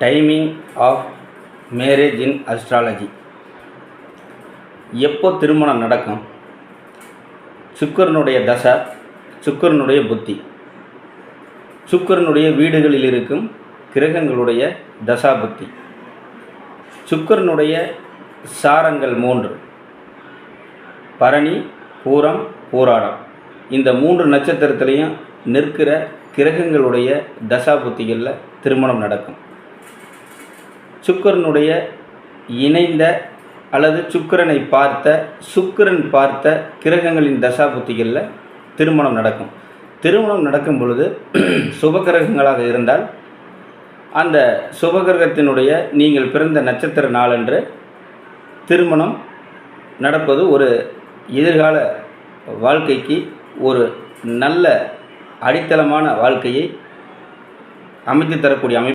Timing of marriage in astrology. எப்போ திருமணம் நடக்கும்? சுக்கிரனுடைய தசை, சுக்கிரனுடைய புத்தி, சுக்கிரனுடைய வீடுகளில் இருக்கும் கிரகங்களுடைய தசா புத்தி, சுக்கிரனுடைய சாரங்கள் 3: பரணி, பூரம், பூராடம். இந்த 3 நட்சத்திரத்திலையும் நிற்கிற கிரகங்களுடைய தசா புத்திகளில் திருமணம் நடக்கும். சுக்கிரனுடைய இணைந்த அல்லது சுக்கிரனை சுக்கிரன் பார்த்த கிரகங்களின் தசா புத்திகளில் திருமணம் நடக்கும். திருமணம் நடக்கும் பொழுது சுபகிரகங்களாக இருந்தால் அந்த சுபகிரகத்தினுடைய நீங்கள் பிறந்த நட்சத்திர நாளன்று திருமணம் நடப்பது ஒரு எதிர்கால வாழ்க்கைக்கு ஒரு நல்ல அடித்தளமான வாழ்க்கையை அமைத்து தரக்கூடிய அமைப்பு.